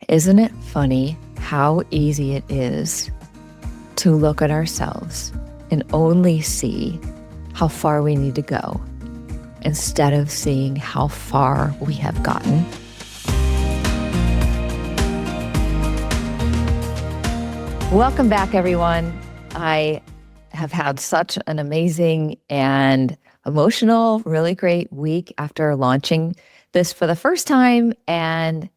Isn't it funny how easy it is to look at ourselves and only see how far we need to go instead of seeing how far we have gotten? Welcome back, everyone. I have had such an amazing and emotional, really great week after launching this for the first time. And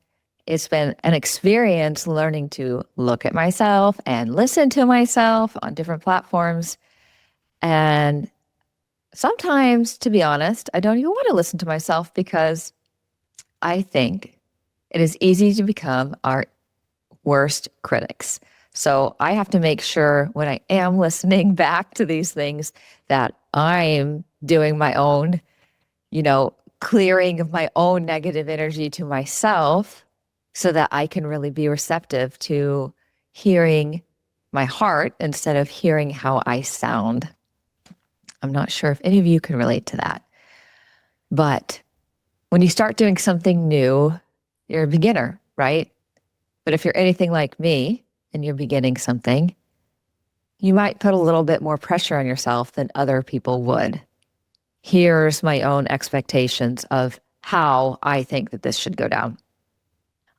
it's been an experience learning to look at myself and listen to myself on different platforms. And sometimes, to be honest, I don't even want to listen to myself because I think it is easy to become our worst critics. So I have to make sure when I am listening back to these things that I'm doing my own, clearing of my own negative energy to myself so that I can really be receptive to hearing my heart instead of hearing how I sound. I'm not sure if any of you can relate to that. But when you start doing something new, you're a beginner, right? But if you're anything like me and you're beginning something, you might put a little bit more pressure on yourself than other people would. Here's my own expectations of how I think that this should go down.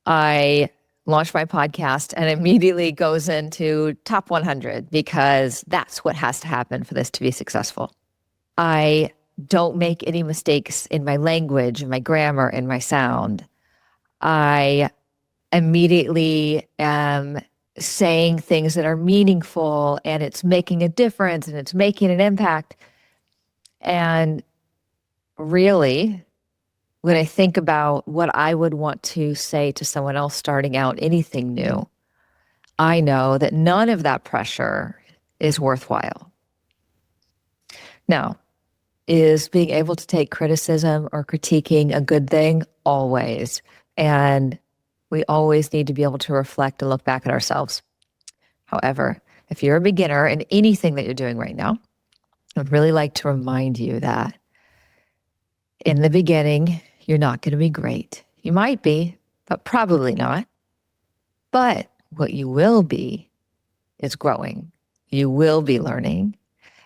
I launched my podcast and immediately goes into top 100 because that's what has to happen for this to be successful. I don't make any mistakes in my language, in my grammar, in my sound. I immediately am saying things that are meaningful and it's making a difference and it's making an impact. And really, when I think about what I would want to say to someone else starting out anything new, I know that none of that pressure is worthwhile. Now, is being able to take criticism or critiquing a good thing? Always. And we always need to be able to reflect and look back at ourselves. However, if you're a beginner in anything that you're doing right now, I'd really like to remind you that in the beginning, you're not going to be great. You might be, but probably not. But what you will be is growing. You will be learning.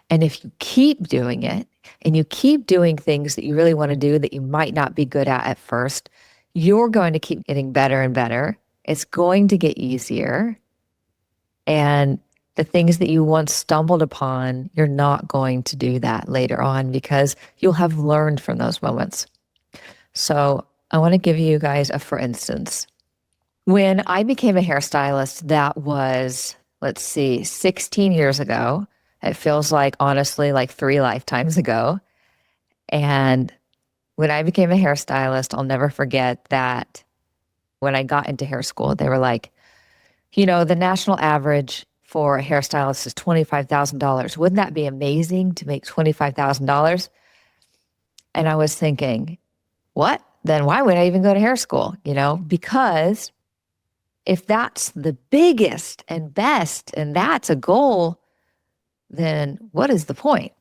And if you keep doing it and you keep doing things that you really want to do that you might not be good at first, you're going to keep getting better and better. It's going to get easier. And the things that you once stumbled upon, you're not going to do that later on because you'll have learned from those moments. So I want to give you guys a for instance. When I became a hairstylist, that was, 16 years ago. It feels like, honestly, like 3 lifetimes ago. And when I became a hairstylist, I'll never forget that when I got into hair school, they were like, the national average for a hairstylist is $25,000. Wouldn't that be amazing to make $25,000? And I was thinking, what? Then why would I even go to hair school? Because if that's the biggest and best and that's a goal, then what is the point?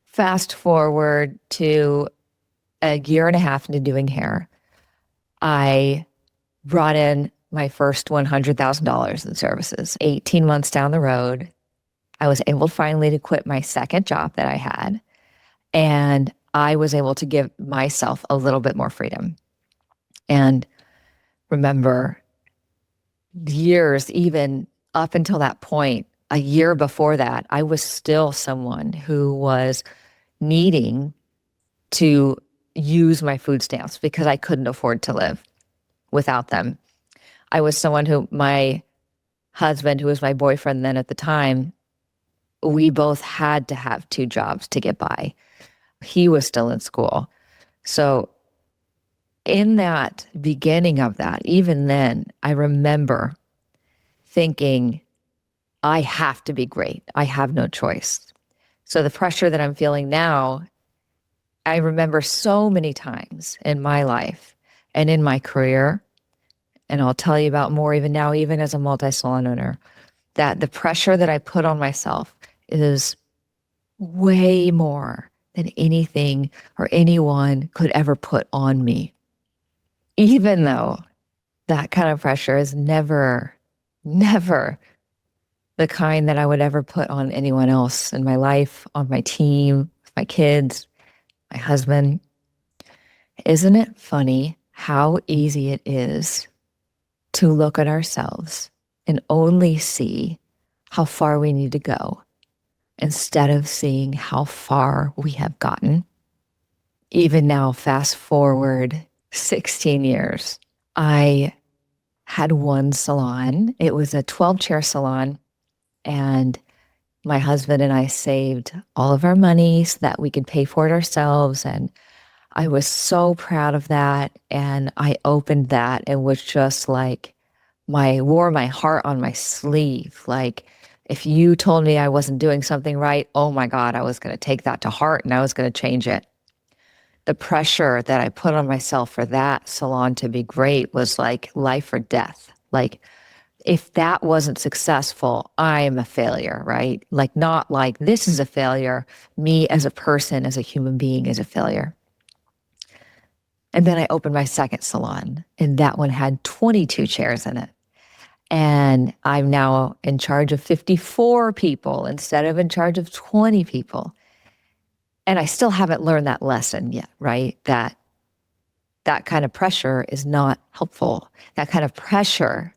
Fast forward to a year and a half into doing hair, I brought in my first $100,000 in services. 18 months down the road, I was able finally to quit my second job that I had, and I was able to give myself a little bit more freedom. And remember, years, even up until that point, a year before that, I was still someone who was needing to use my food stamps because I couldn't afford to live without them. I was someone who, my husband, who was my boyfriend then at the time, we both had to have 2 jobs to get by. He was still in school. So in that beginning of that, even then, I remember thinking, I have to be great. I have no choice. So the pressure that I'm feeling now, I remember so many times in my life and in my career, and I'll tell you about more even now, even as a multi-salon owner, that the pressure that I put on myself is way more than anything or anyone could ever put on me. Even though that kind of pressure is never, never the kind that I would ever put on anyone else in my life, on my team, my kids, my husband. Isn't it funny how easy it is to look at ourselves and only see how far we need to go instead of seeing how far we have gotten? Even now, fast forward 16 years, I had one salon. It was a 12-chair salon, and my husband and I saved all of our money so that we could pay for it ourselves. And I was so proud of that. And I opened that and was just like, wore my heart on my sleeve. Like, if you told me I wasn't doing something right, oh my God, I was going to take that to heart and I was going to change it. The pressure that I put on myself for that salon to be great was like life or death. Like, if that wasn't successful, I am a failure, right? Like, not like this is a failure. Me as a person, as a human being, is a failure. And then I opened my second salon, and that one had 22 chairs in it. And I'm now in charge of 54 people instead of in charge of 20 people. And I still haven't learned that lesson yet, right? That kind of pressure is not helpful. That kind of pressure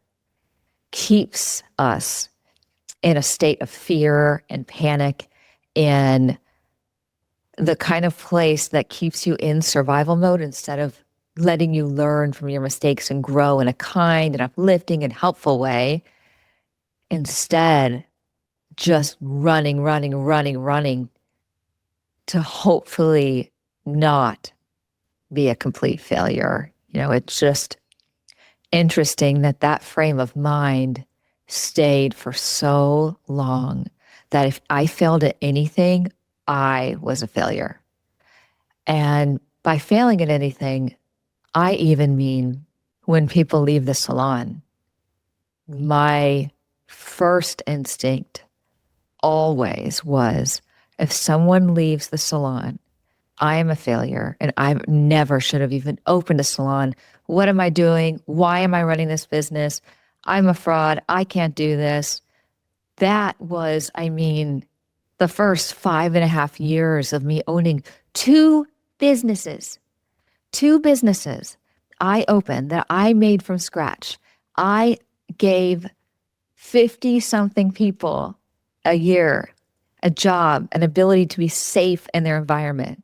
keeps us in a state of fear and panic, in the kind of place that keeps you in survival mode instead of letting you learn from your mistakes and grow in a kind and uplifting and helpful way. Instead, just running to hopefully not be a complete failure. It's just interesting that frame of mind stayed for so long that if I failed at anything, I was a failure. And by failing at anything, I even mean when people leave the salon. My first instinct always was, if someone leaves the salon, I am a failure and I never should have even opened a salon. What am I doing? Why am I running this business? I'm a fraud. I can't do this. That was, the first 5.5 years of me owning two businesses I opened that I made from scratch. I gave 50-something people a year a job, an ability to be safe in their environment.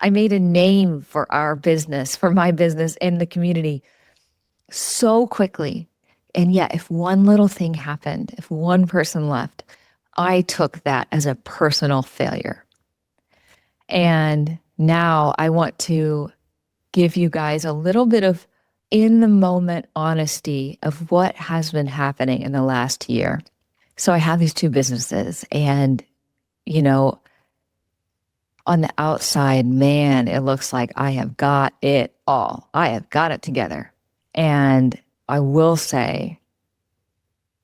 I made a name for our business, for my business in the community so quickly. And yet, if one little thing happened, if one person left, I took that as a personal failure. And now I want to give you guys a little bit of in the moment honesty of what has been happening in the last year. So I have these two businesses, and, on the outside, man, it looks like I have got it all. I have got it together. And I will say,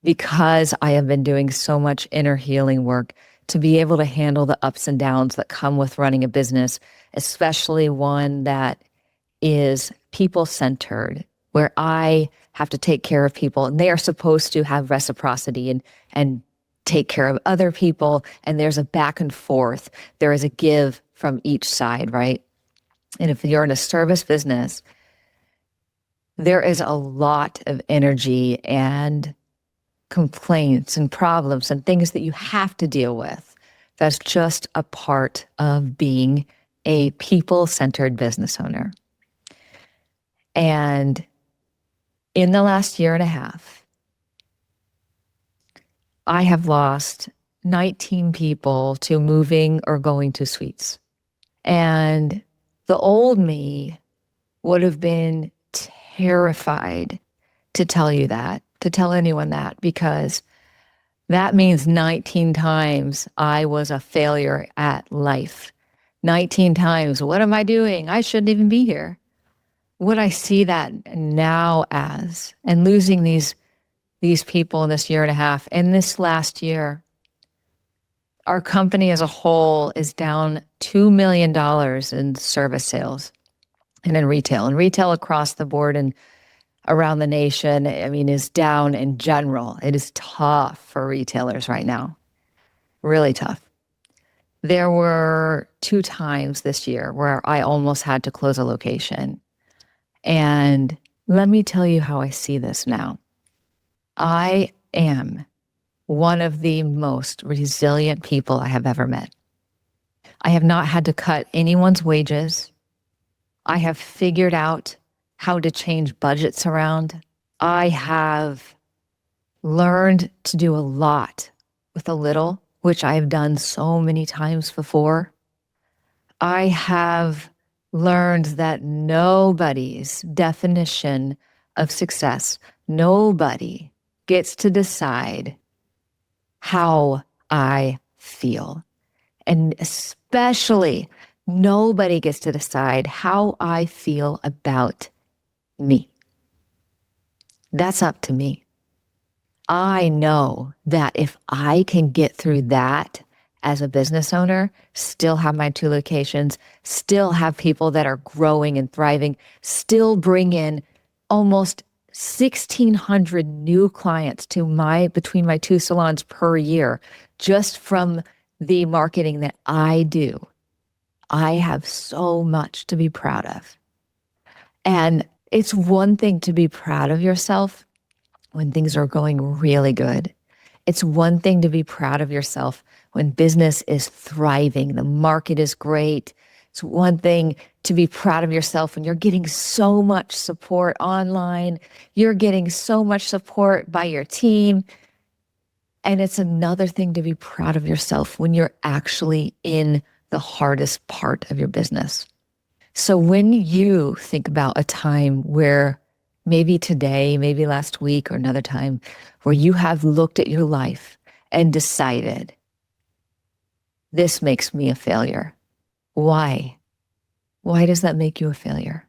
because I have been doing so much inner healing work to be able to handle the ups and downs that come with running a business, especially one that is people-centered, where I have to take care of people and they are supposed to have reciprocity and take care of other people. And there's a back and forth. There is a give from each side, right? And if you're in a service business, there is a lot of energy and complaints and problems and things that you have to deal with. That's just a part of being a people-centered business owner. And in the last 1.5 years, I have lost 19 people to moving or going to suites. And the old me would have been terrified to tell you that, to tell anyone that, because that means 19 times I was a failure at life. 19 times, what am I doing? I shouldn't even be here. What I see that now as, and losing these people in this 1.5 years, in this last year, our company as a whole is down $2 million in service sales and in retail across the board, and around the nation, I mean, is down in general. It is tough for retailers right now, really tough. There were 2 times this year where I almost had to close a location. And let me tell you how I see this now. I am one of the most resilient people I have ever met. I have not had to cut anyone's wages. I have figured out how to change budgets around. I have learned to do a lot with a little, which I have done so many times before. I have learned that nobody's definition of success, nobody gets to decide how I feel. And especially, nobody gets to decide how I feel about me. That's up to me. I know that if I can get through that as a business owner, still have my 2 locations, still have people that are growing and thriving, still bring in almost 1,600 new clients to between my 2 salons per year, just from the marketing that I do. I have so much to be proud of. And it's one thing to be proud of yourself when things are going really good. It's one thing to be proud of yourself when business is thriving, the market is great. It's one thing to be proud of yourself when you're getting so much support online, you're getting so much support by your team. And it's another thing to be proud of yourself when you're actually in the hardest part of your business. So when you think about a time where maybe today, maybe last week or another time where you have looked at your life and decided, this makes me a failure. Why? Why does that make you a failure?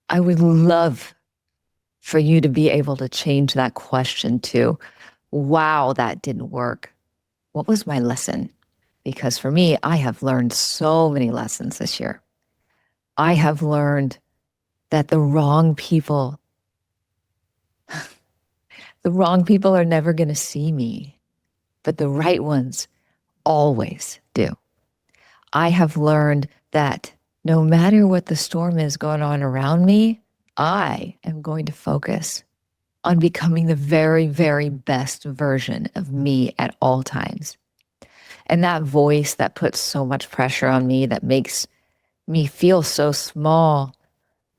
I would love for you to be able to change that question to, wow, that didn't work. What was my lesson? Because for me, I have learned so many lessons this year. I have learned that the wrong people are never going to see me, but the right ones always do. I have learned that no matter what the storm is going on around me, I am going to focus on becoming the very, very best version of me at all times. And that voice that puts so much pressure on me, that makes me feel so small,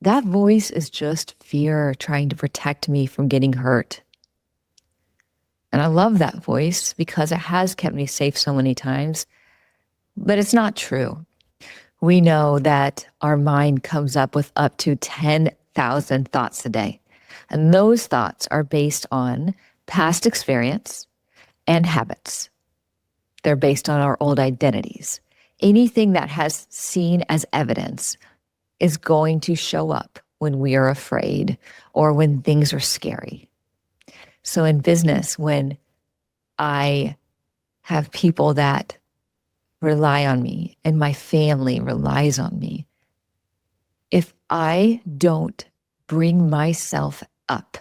that voice is just fear trying to protect me from getting hurt. And I love that voice because it has kept me safe so many times, but it's not true. We know that our mind comes up with up to 10,000 thoughts a day. And those thoughts are based on past experience and habits. They're based on our old identities. Anything that has seen as evidence is going to show up when we are afraid or when things are scary. So in business, when I have people that rely on me and my family relies on me, if I don't bring myself up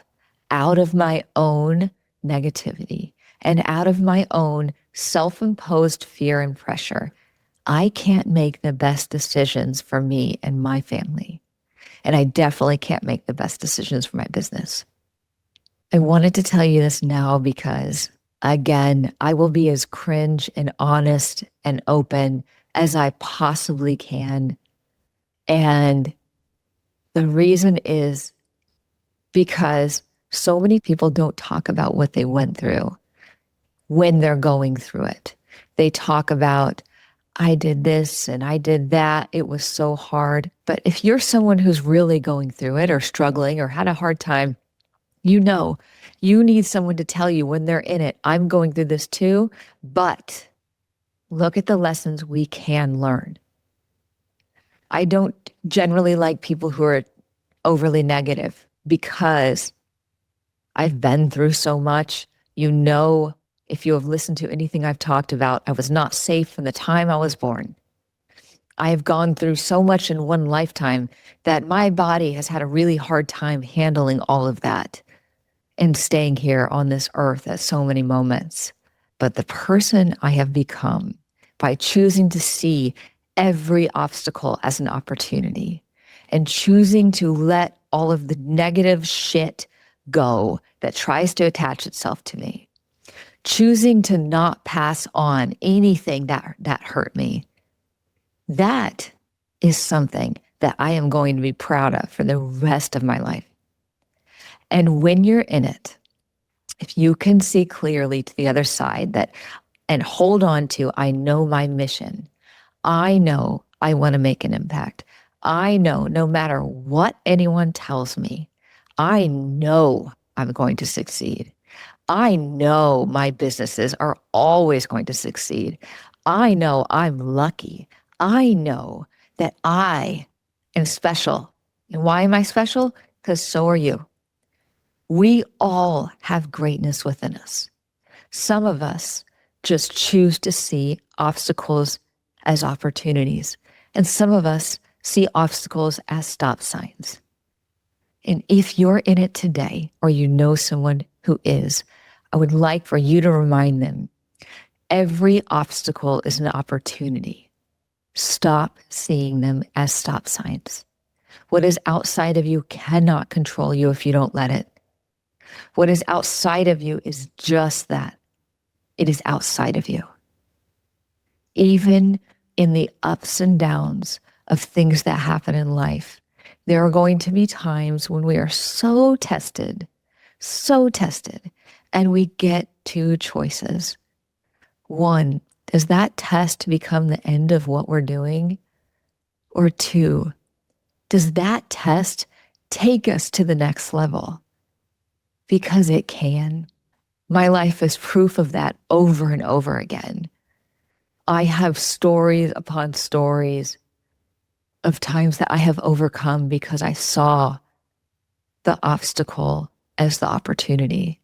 out of my own negativity and out of my own self-imposed fear and pressure, I can't make the best decisions for me and my family. And I definitely can't make the best decisions for my business. I wanted to tell you this now because, again, I will be as cringe and honest and open as I possibly can. And the reason is because so many people don't talk about what they went through when they're going through it. They talk about, I did this and I did that. It was so hard. But if you're someone who's really going through it or struggling or had a hard time, you know, you need someone to tell you when they're in it, I'm going through this too, but look at the lessons we can learn. I don't generally like people who are overly negative because I've been through so much. You know, if you have listened to anything I've talked about, I was not safe from the time I was born. I have gone through so much in one lifetime that my body has had a really hard time handling all of that and staying here on this earth at so many moments. But the person I have become by choosing to see every obstacle as an opportunity and choosing to let all of the negative shit go that tries to attach itself to me, choosing to not pass on anything that hurt me, that is something that I am going to be proud of for the rest of my life. And when you're in it, if you can see clearly to the other side that and hold on to, I know my mission. I know I want to make an impact. I know no matter what anyone tells me, I know I'm going to succeed. I know my businesses are always going to succeed. I know I'm lucky. I know that I am special. And why am I special? Because so are you. We all have greatness within us. Some of us just choose to see obstacles as opportunities, and some of us see obstacles as stop signs. And if you're in it today, or you know someone who is, I would like for you to remind them, every obstacle is an opportunity. Stop seeing them as stop signs. What is outside of you cannot control you if you don't let it. What is outside of you is just that. It is outside of you. Even in the ups and downs of things that happen in life, there are going to be times when we are so tested, and we get two choices. One, does that test become the end of what we're doing? Or two, does that test take us to the next level? Because it can. My life is proof of that over and over again. I have stories upon stories of times that I have overcome because I saw the obstacle as the opportunity.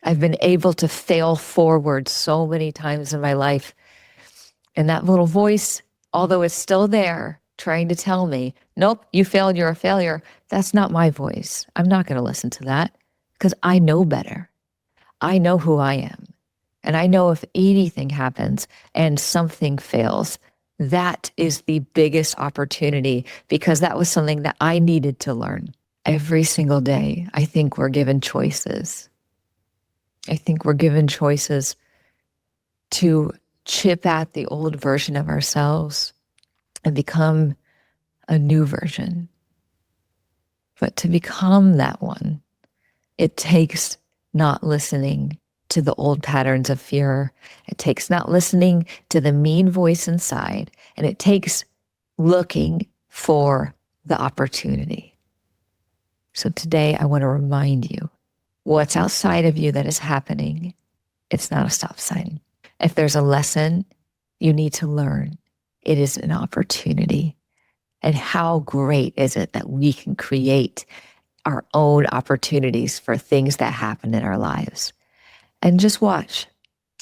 I've been able to fail forward so many times in my life. And that little voice, although it's still there, trying to tell me, nope, you failed, you're a failure. That's not my voice. I'm not going to listen to that because I know better. I know who I am. And I know if anything happens and something fails, that is the biggest opportunity because that was something that I needed to learn. Every single day, I think we're given choices. I think we're given choices to chip at the old version of ourselves and become a new version. But to become that one, it takes not listening to the old patterns of fear. It takes not listening to the mean voice inside. And it takes looking for the opportunity. So today I want to remind you, what's outside of you that is happening, it's not a stop sign. If there's a lesson you need to learn, it is an opportunity. And how great is it that we can create our own opportunities for things that happen in our lives. And just watch.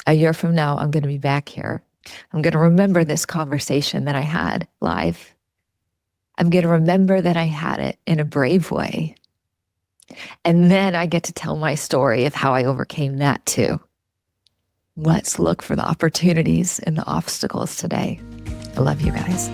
A year from now, I'm going to be back here. I'm going to remember this conversation that I had live. I'm going to remember that I had it in a brave way. And then I get to tell my story of how I overcame that too. Let's look for the opportunities and the obstacles today. I love you guys.